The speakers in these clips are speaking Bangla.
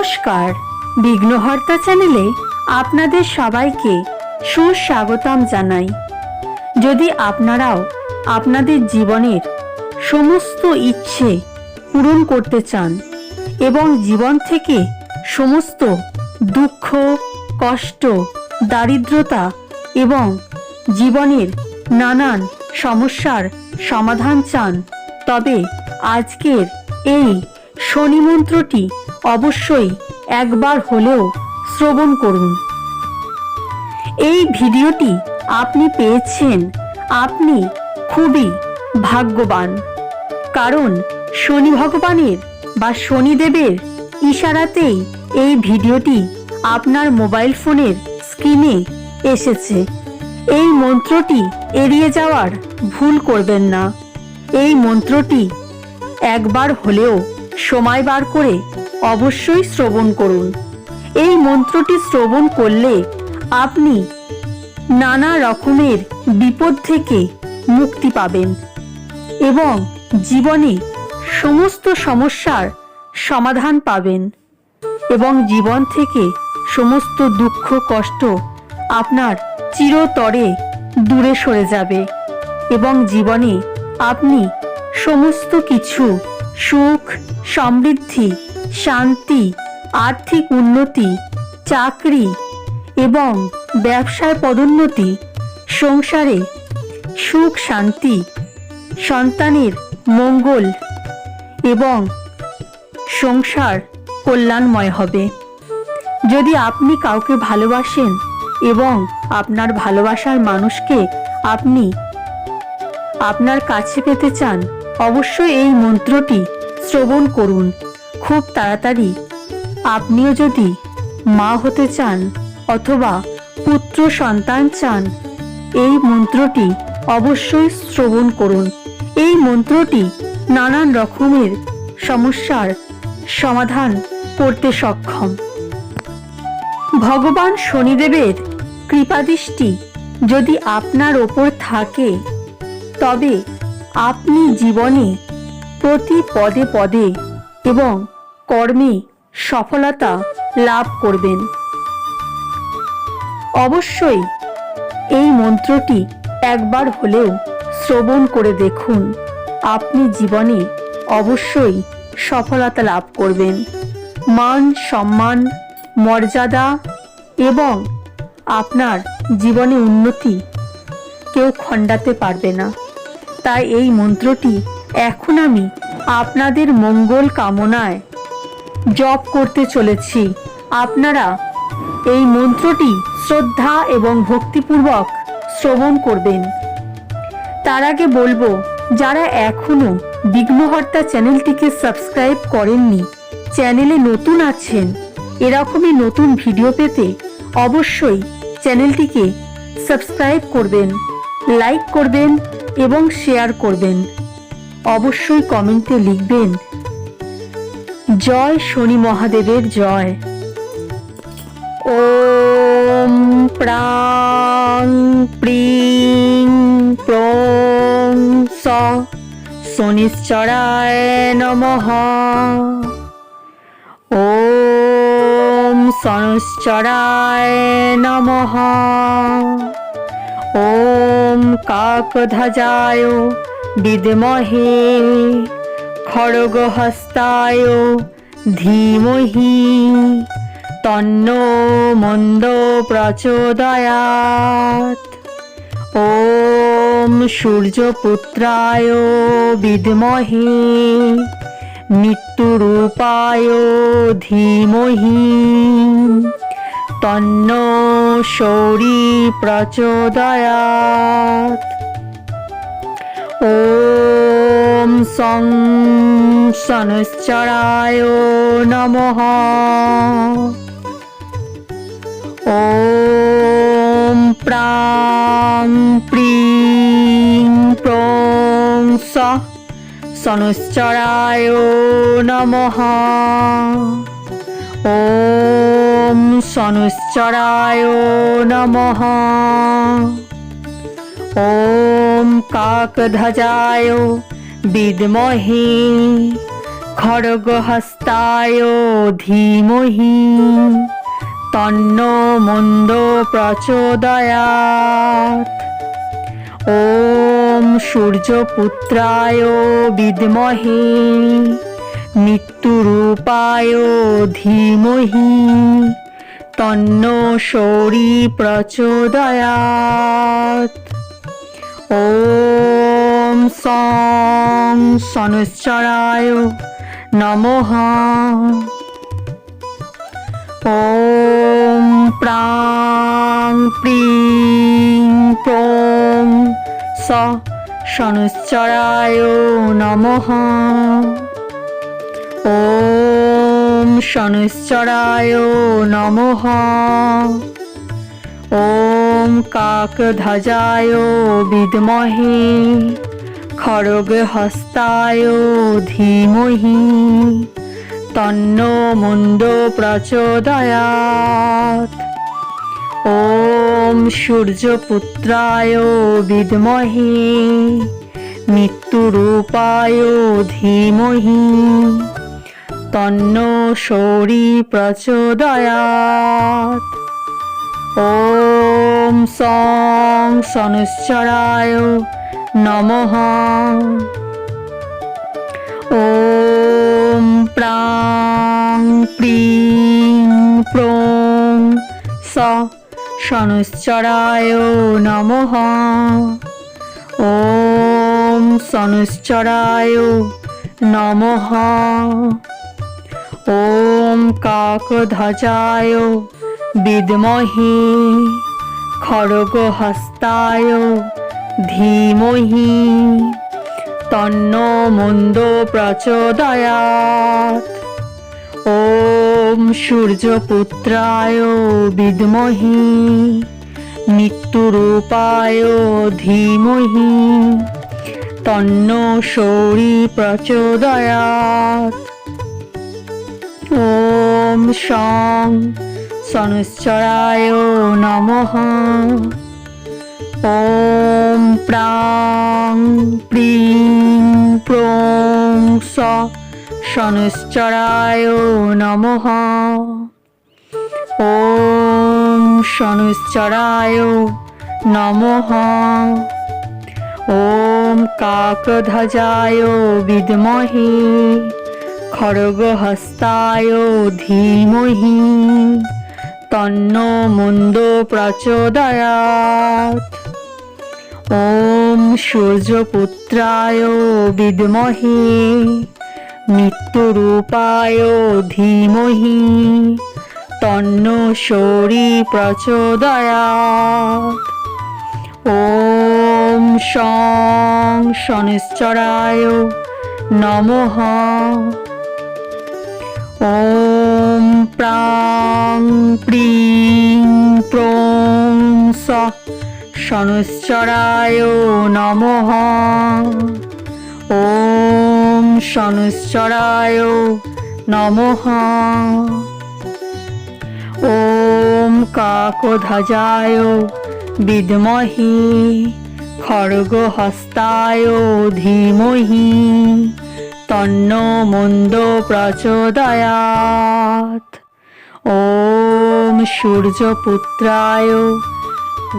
নমস্কার, বিঘ্নহর্তা চ্যানেলে আপনাদের সবাইকে সুস্বাগতম জানাই। যদি আপনারাও আপনাদের জীবনের সমস্ত ইচ্ছে পূরণ করতে চান এবং জীবন থেকে সমস্ত দুঃখ, কষ্ট, দারিদ্রতা এবং জীবনের নানান সমস্যার সমাধান চান, তবে আজকের এই শনি মন্ত্রটি অবশ্যই একবার হলেও শ্রবণ করুন। এই ভিডিওটি আপনি পেয়েছেন, আপনি খুবই ভাগ্যবান, কারণ শনি ভগবানের বা শনিদেবের ইশারাতেই এই ভিডিওটি আপনার মোবাইল ফোনের স্ক্রিনে এসেছে। এই মন্ত্রটি এড়িয়ে যাওয়ার ভুল করবেন না। এই মন্ত্রটি একবার হলেও সময় বার করে অবশ্যই শ্রবণ করুন। এই মন্ত্রটি শ্রবণ করলে আপনি নানা রকমের বিপদ থেকে মুক্তি পাবেন এবং জীবনে সমস্ত সমস্যার সমাধান পাবেন এবং জীবন থেকে সমস্ত দুঃখ কষ্ট আপনার চিরতরে দূরে সরে যাবে এবং জীবনে আপনি সমস্ত কিছু সুখ, সমৃদ্ধি, শান্তি, আর্থিক উন্নতি, চাকরি এবং ব্যবসায় পদোন্নতি, সংসারে সুখ শান্তি, সন্তানের মঙ্গল এবং সংসার কল্যাণময় হবে। যদি আপনি কাউকে ভালোবাসেন এবং আপনার ভালোবাসার মানুষকে আপনি আপনার কাছে পেতে চান, অবশ্যই এই মন্ত্রটি শ্রবণ করুন। খুব তাড়াতাড়ি আপনিও যদি মা হতে চান অথবা পুত্র সন্তান চান, এই মন্ত্রটি অবশ্যই শ্রবণ করুন। এই মন্ত্রটি নানান রকমের সমস্যার সমাধান করতে সক্ষম। ভগবান শনিদেবের কৃপাদৃষ্টি যদি আপনার ওপর থাকে, তবে আপনি জীবনে প্রতি পদে পদে এবং কর্মে সফলতা লাভ করবেন। অবশ্যই এই মন্ত্রটি একবার হলেও শ্রবণ করে দেখুন। আপনি জীবনে অবশ্যই সফলতা লাভ করবেন। মান, সম্মান, মর্যাদা এবং আপনার জীবনে উন্নতি কেউ খণ্ডাতে পারবে না। তাই এই মন্ত্রটি এখন আমি আপনাদের মঙ্গল কামনায় জপ করতে চলেছি। আপনারা এই মন্ত্রটি শ্রদ্ধা এবং ভক্তিপূর্বক শ্রবণ করবেন। তার আগে বলবো, যারা এখনো বিঘ্নহর্তা চ্যানেলটিকে সাবস্ক্রাইব করেননি, চ্যানেলে নতুন আছেন, এরকমই নতুন ভিডিও পেতে অবশ্যই চ্যানেলটিকে সাবস্ক্রাইব করবেন, লাইক করবেন এবং শেয়ার করবেন। অবশ্যই কমেন্টে লিখবেন, জয় শনি মহাদেবের জয়। ওম প্রাং প্রিং প্রং স শনিশ্চরায় নমঃ। ওম শনিশ্চরায় নমঃ। ওম কাকধ্বজায় বিদ্মহে খড়গহস্তায় ধীমহি তন্নো মন্দ প্রচোদয়াৎ। ওম সূর্যপুত্রায় বিদ্মহে মৃত্যুরূপায় ধীমহি তন্নো শৌরি প্রচোদয়াৎ। ওম সং শনিশ্চরায় নমঃ। ওম প্রাং প্রিং প্রং স শনিশ্চরায় নমঃ। ওম শনিশ্চরায় নমঃ। ওম কাকধ্বজায় বিদ্মহে খড়গহস্তায় ধীমহি তন্নো মন্দো প্রচোদয়াৎ। ওম সূর্যপুত্রায় বিদ্মহে মৃত্যুরূপায় ধীমহি তন্নো শৌরি প্রচোদয়াৎ। ওম সং শনৈশ্চরায় নমঃ। ওম প্রাং প্রিং প্রং স শনৈশ্চরায় নমঃ। ওম শনৈশ্চরায় নমঃ। ওম কাকধ্বজায় বিদ্মহে খড়গহস্তায় ধীমহি তন্নো মন্দো প্রচোদয়াৎ। ওম সূর্যপুত্রায় বিদ্মহে মৃত্যুরূপায় ধীমহি তন্নো শৌরি প্রচোদয়াৎ। ওম সং শনৈশ্চরায় নমঃ। ওম প্রাং প্রিং প্রং স শনৈশ্চরায় নমঃ। ওম শনৈশ্চরায় নমঃ। ওম কাকধ্বজায় বিদ্মহে খড়গহস্তায় ধীমহি তন্নো মন্দো প্রচোদয়াৎ। ওম সূর্যপুত্রায় বিদ্মহে মৃত্যুরূপায় ধীমহি তন্নো শৌরি প্রচোদয়াৎ। ওম সং শনৈশ্চরায় নমঃ। ওম প্রাং প্রিং প্রং স শনৈশ্চরায় নমঃ। ওম শনৈশ্চরায় নমঃ। ওম কাকধ্বজায় বিদ্মহে খড়গহস্তায় ধীমহি তন্নো মন্দো প্রচোদয়াৎ। ওম সূর্যপুত্রায় বিদ্মহে মৃত্যুরূপায় ধীমহি তন্নো শৌরি প্রচোদয়াৎ। ওম সং শনৈশ্চরায় নমঃ। ওম প্রাং প্রিং প্রং স শনৈশ্চরায় নমঃ। ওম শনৈশ্চরায় নমঃ। ওম কাকধ্বজায় বিদ্মহে খড়গহস্তায় ধীমহি তন্নো মন্দো প্রচোদয়াৎ। ওম সূর্যপুত্রায়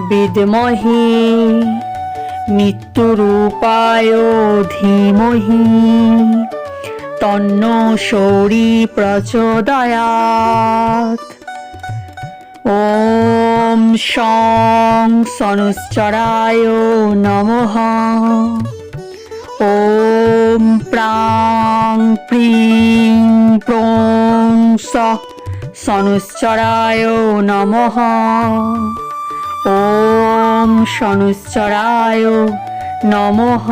বিদ্মহে মৃত্যুরূপায় ধীমহি তন্নো শৌরি প্রচোদয়াৎ। ওম সং শনৈশ্চরায় নমঃ। ওম প্রাং প্রিং প্রং স শনৈশ্চরায় নমঃ। ওম শনৈশ্চরায় নমঃ।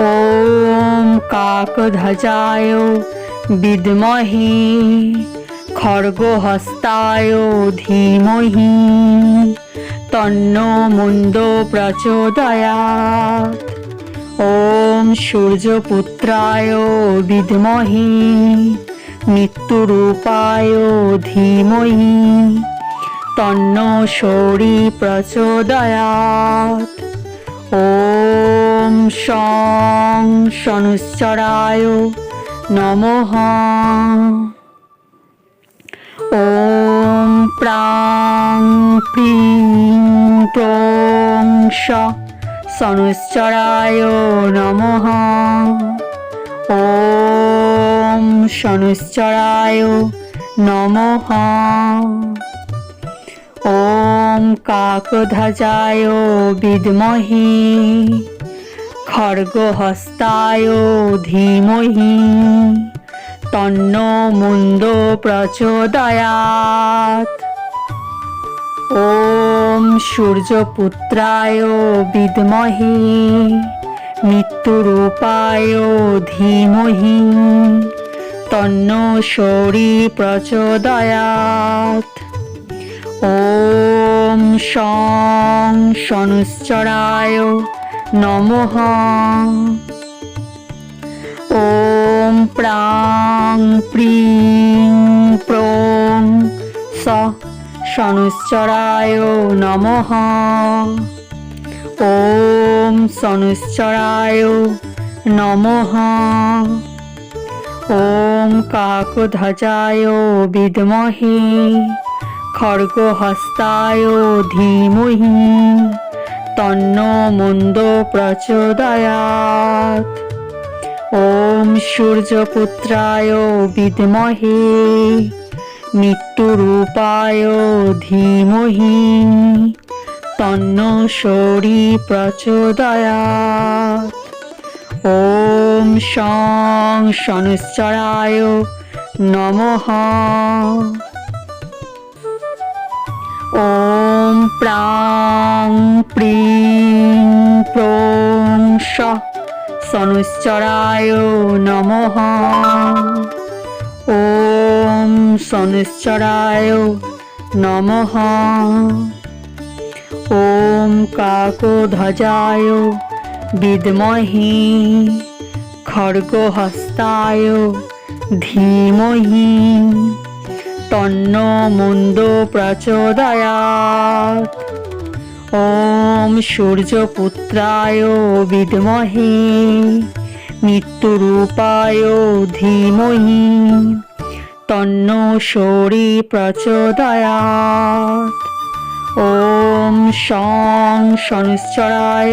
ওম কাকধ্বজায় বিদ্মহে খড়গহস্তায় ধীমহি তন্নো মন্দো প্রচোদয়াৎ। ওম সূর্যপুত্রায় বিদ্মহে মৃত্যুরূপায় ধীমহি তন্নো শৌরি প্রচোদয়াৎ। ॐ शं शनुश्चराय नमः। ॐ प्रां प्रीं प्रौं श शनुश्चराय नमः। ॐ शनुश्चराय नमः। ॐ काकध्वजाय विद्महे खड्गहस्ताय धीमहि तन्नो मुन्दो प्रचोदयात्। ॐ सूर्यपुत्राय विद्महे मृत्युरूपाय धीमहि तन्नो शौरी प्रचोदयात्। ॐ शं शनुश्चराय नमः। ॐ प्रां प्रीं प्रौं स शनुश्चराय नमः। ॐ शनुश्चराय नमः। ॐ काकध्वजाय विद्महे खड्गहस्ताय धीमहि तन्नो मुन्दो प्रचोदयात्। ॐ सूर्यपुत्राय विद्महे मृत्युरूपाय धीमहि तन्नो शौरी प्रचोदयात्। ॐ शं शनुश्चराय नमः। ॐ प्रां प्रीं प्रौं श शनुश्चराय नमः। ॐ शनुश्चराय नमः। ॐ काकध्वजाय विद्महे खड्गहस्ताय धीमहि तन्नो मुन्दो प्रचोदयात्। ॐ सूर्यपुत्राय विद्महे मृत्युरूपाय धीमहि तन्नो शौरी प्रचोदयात्। ॐ शं शनुश्चराय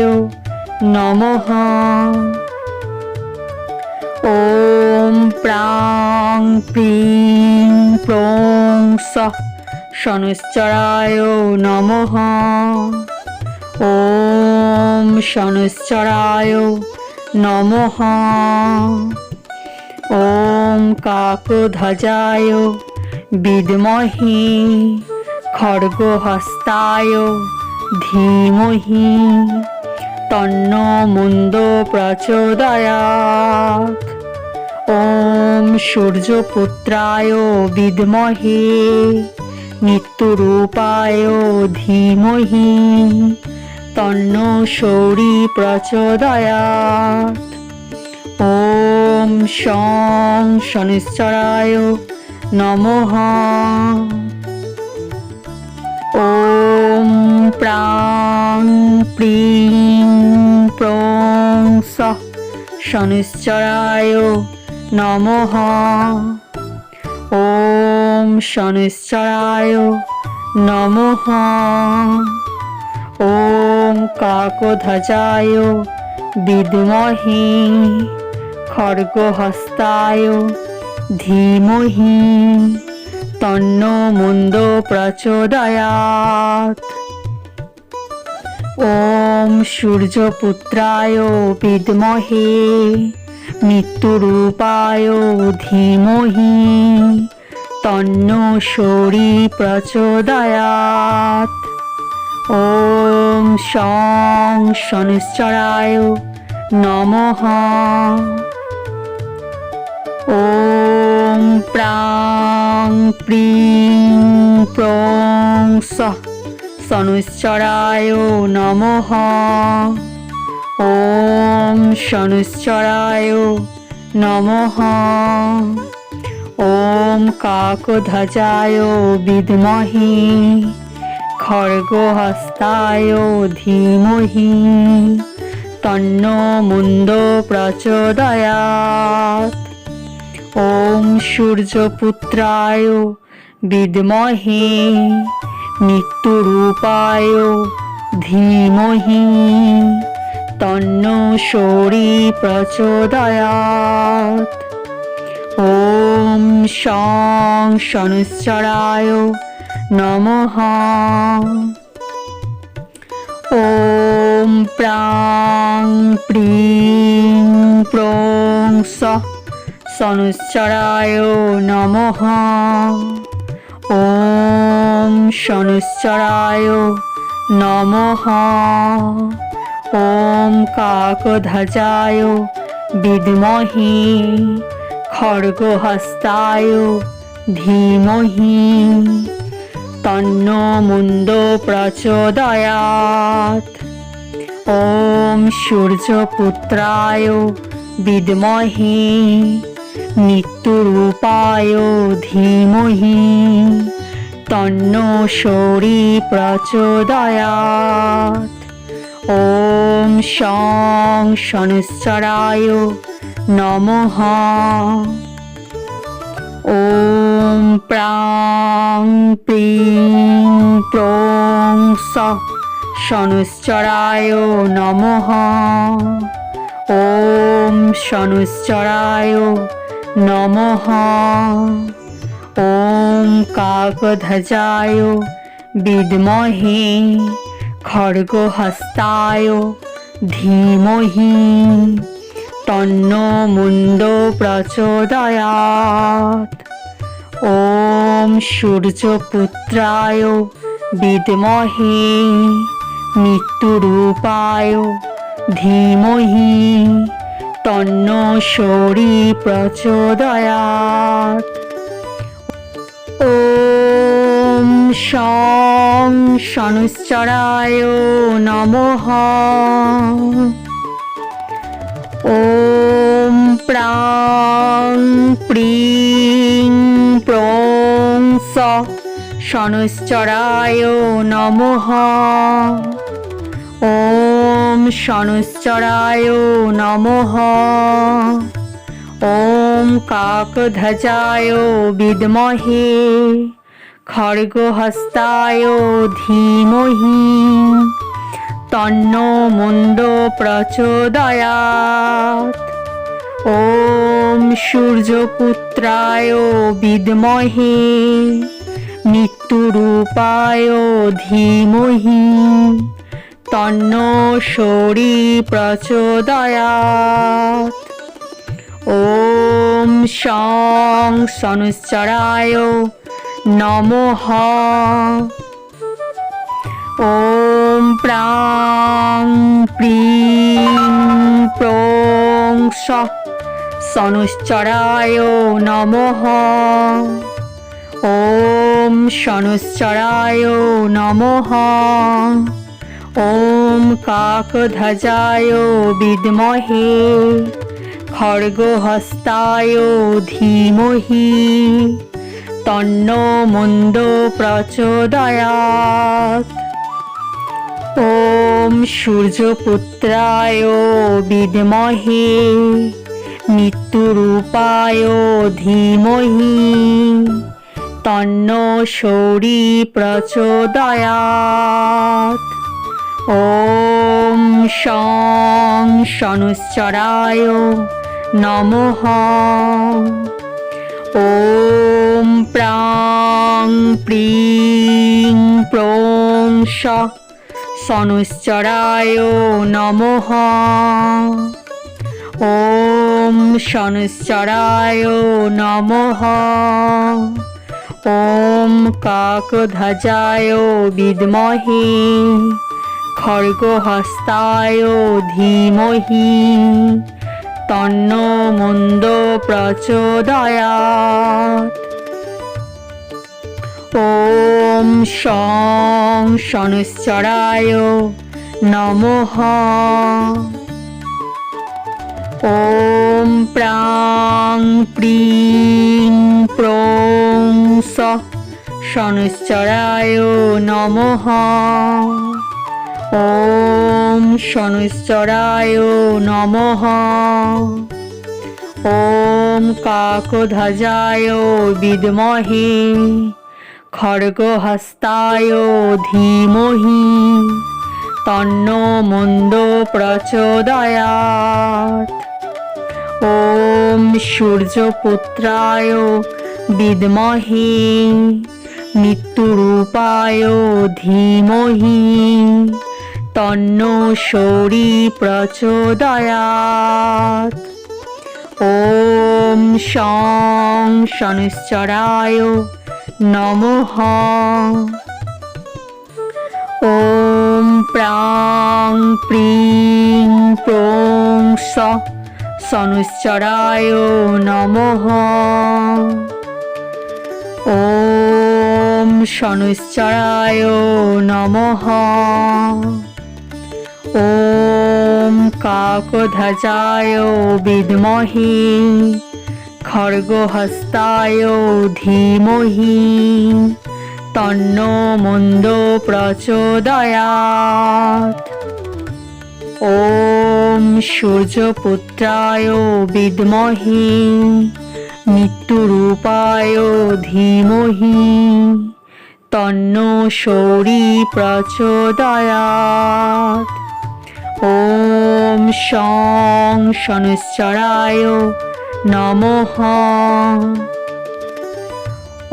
नमः। ॐ प्रां प्रीं प्रौं स शनुश्चराय नमः। ॐ शनुश्चराय नमः। ॐ काकध्वजाय विद्महे खड्गहस्ताय धीमहि तन्नो मुन्दो प्रचोदयात्। ॐ सूर्यपुत्राय विद्महे मृत्युरूपाय धीमहि तन्नो शौरी प्रचोदयात्। ॐ शं शनुश्चराय नमः। ॐ प्रां प्रीं प्रौं स शनुश्चराय नमः। ॐ शनुश्चराय नमः। ॐ काकध्वजाय विद्महे खड्गहस्ताय धीमहि तन्नो मुन्दो प्रचोदयात्। ॐ सूर्यपुत्राय विद्महे मृत्युरूपाय धीमहि तन्नो शौरी प्रचोदयात्। ॐ शं शनुश्चराय नमः। ॐ प्रां प्रीं प्रौं स शनुश्चराय नमः। ॐ शनुश्चराय नमः। ॐ काकध्वजाय विद्महे খড়গহস্তায় ধীমহি তন্নো মুন্ডো প্রচোদয়াৎ। ওম সূর্যপুত্রায় বিদ্মহে মৃত্যুরূপায় ধীমহি তন্নো সূর্যী প্রচোদয়াৎ। ওম শং শনৈশ্চরায় নমঃ। ওম প্রাং প্রিং প্রং স শনৈশ্চরায় নমঃ। ওম শনৈশ্চরায় নমঃ। ওম কাকধ্বজায় বিদ্মহে খড়গহস্তায় ধীমহি তন্নো মুন্ডো প্রচোদয়াৎ। ওম সূর্যপুত্রায় বিদ্মহে মৃত্যুরূপায় ধীমহি তন্নো সূর্যী প্রচোদয়াৎ। ওম শং শনৈশ্চরায় নমঃ। ওম প্রাং প্রিং প্রং স শনৈশ্চরায় নমঃ। ওম শনৈশ্চরায় নমঃ। ওম কাকধ্বজায় বিদ্মহে খড়গহস্তায় ধীমহি তন্নো মুন্ডো প্রচোদয়াৎ। ওম সূর্যপুত্রায় বিদ্মহে মৃত্যুরূপায় ধীমহি তন্নো সূর্যী প্রচোদয়াৎ। ওম শং শনৈশ্চরায় নমঃ। ওম প্রাং প্রিং প্রং স শনৈশ্চরায় নমঃ। ওম শনৈশ্চরায় নমঃ। ওম কাকধ্বজায় বিদ্মহে খড়গহস্তায় ধীমহি তন্নো মুন্ডো প্রচোদয়াৎ। ওম সূর্যপুত্রায় বিদ্মহে মৃত্যুরূপায় ধীমহি তন্নো সূর্যী প্রচোদয়াৎ। ওম শং শনৈশ্চরায় নমঃ। ওম প্রাং প্রিং প্রং স শনৈশ্চরায় নমঃ। ওম শনৈশ্চরায় নমঃ। ওম কাকধ্বজায় বিদ্মহে খড়গহস্তায় ধীমহি তন্নো মুন্ডো প্রচোদয়াৎ। ওম সূর্যপুত্রায় বিদ্মহে মৃত্যুরূপায় ধীমহি তন্নো সূর্যী প্রচোদয়াৎ। ওম শং শনৈশ্চরায় নমঃ। ওম প্রাং প্রিং প্রং স শনৈশ্চরায় নমঃ। ওম শনৈশ্চরায় নমঃ। ওম কাকধ্বজায় বিদ্মহে খড়গহস্তায় ধীমহি তন্নো মুন্ডো প্রচোদয়াৎ। ওম শং শনৈশ্চরায় নমঃ। ওম প্রাং প্রিং প্রং স শনৈশ্চরায় নমঃ। ওম শনৈশ্চরায় নমঃ। ওম কাকধ্বজায় বিদ্মহে খড়গহস্তায় ধীমহি তন্নো মন্দো প্রচোদয়াৎ। ওম সূর্যপুত্রায় বিদ্মহে মৃত্যুরূপায় ধীমহি তন্নো শৌরি প্রচোদয়াৎ। ওম শং শনৈশ্চরায় নমঃ। ওম প্রাং প্রিং প্রং স শনৈশ্চরায় নমঃ। ওম শনৈশ্চরায় নমঃ। ওম কাকধ্বজায় বিদ্মহে খড়গহস্তায় ধীমহি তন্নো মন্দো প্রচোদয়াৎ। ওম সূর্যপুত্রায় বিদ্মহে মৃত্যুরূপায় ধীমহি তন্নো শৌরি প্রচোদয়াৎ। ওম শং শনৈশ্চরায় নমঃ।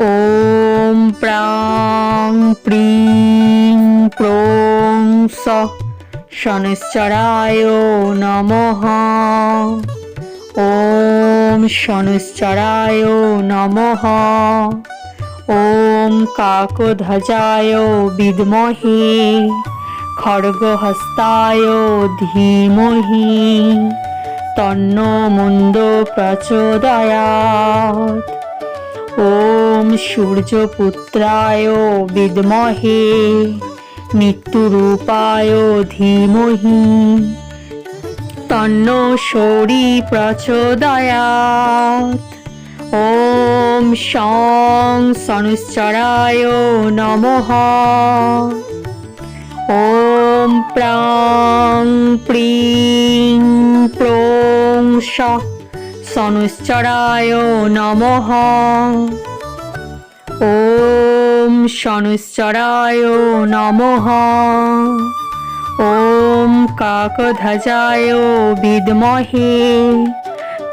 ওম প্রাং প্রিং প্রং স শনৈশ্চরায় নমঃ। ওম শনৈশ্চরায় নমঃ। ওম কাকধ্বজায় বিদ্মহে খড়গহস্তায় ধীমহি তন্নো মন্দো প্রচোদয়াৎ। ওম সূর্যপুত্রায় বিদ্মহে মৃত্যুরূপায় ধীমহি তন্নো শৌরি প্রচোদয়াৎ। ওম শং শনৈশ্চরায় নমঃ। ওম প্রাং প্রিং প্রং স শনৈশ্চরায় নমঃ। ওম শনৈশ্চরায় নমঃ। ওম কাকধ্বজায় বিদ্মহে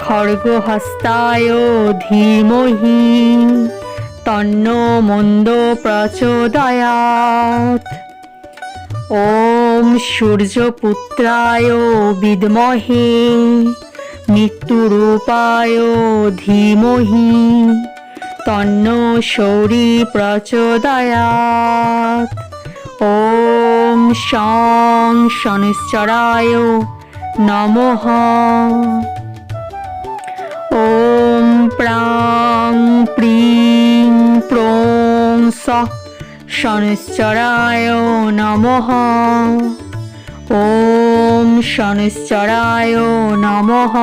খড়গহস্তায় ধীমহি তন্নো মন্দো প্রচোদয়াৎ। ওম সূর্যপুত্রায় বিদ্মহে মৃত্যুরূপায় ধীমহি তন্নো শৌরি প্রচোদয়াৎ। ওম শং শনৈশ্চরায় নমঃ। ওম প্রাং প্রিং প্রং স শনৈশ্চরায় নমঃ। ওম শনৈশ্চরায় নমঃ।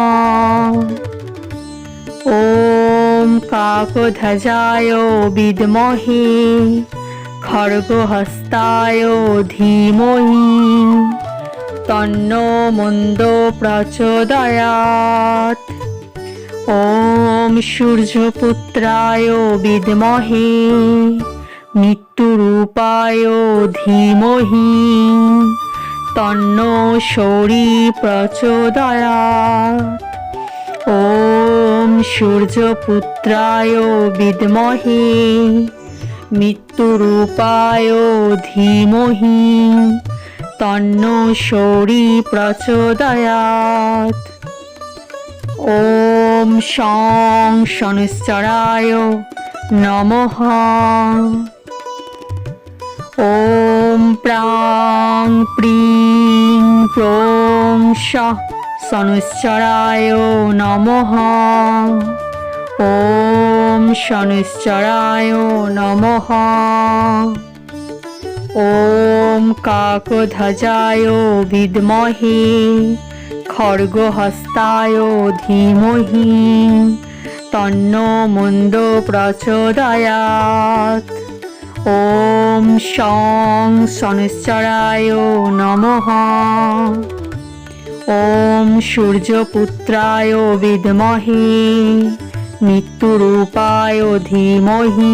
ওম কাকধ্বজায় বিদ্মহে খড়গহস্তায় ধীমহি তন্নো মন্দো প্রচোদয়াৎ। ওম সূর্যপুত্রায় বিদ্মহে মৃত্যুরূপায় ধীমহি তন্নো শৌরি প্রচোদয়াৎ। ওম সূর্যপুত্রায় বিদ্মহে মৃত্যুরূপায় ধীমহি তন্নো শৌরি প্রচোদয়াৎ। ওম শং শনৈশ্চরায় নমঃ। ওম প্রাং প্রিং প্রং স শনৈশ্চরায় নমঃ। ওম শনৈশ্চরায় নমঃ। ওম কাকধ্বজায় বিদ্মহে খড়গহস্তায় ধীমহি তন্নো মন্দো প্রচোদয়াৎ। ॐ शं शनैश्चराय नमः। ॐ सूर्यपुत्राय विद्महे मृत्युरूपाय धीमहि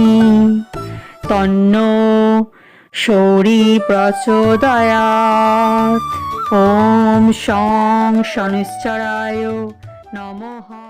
तन्नो शौरी प्रचोदयात्। ॐ शं शनैश्चराय नमः।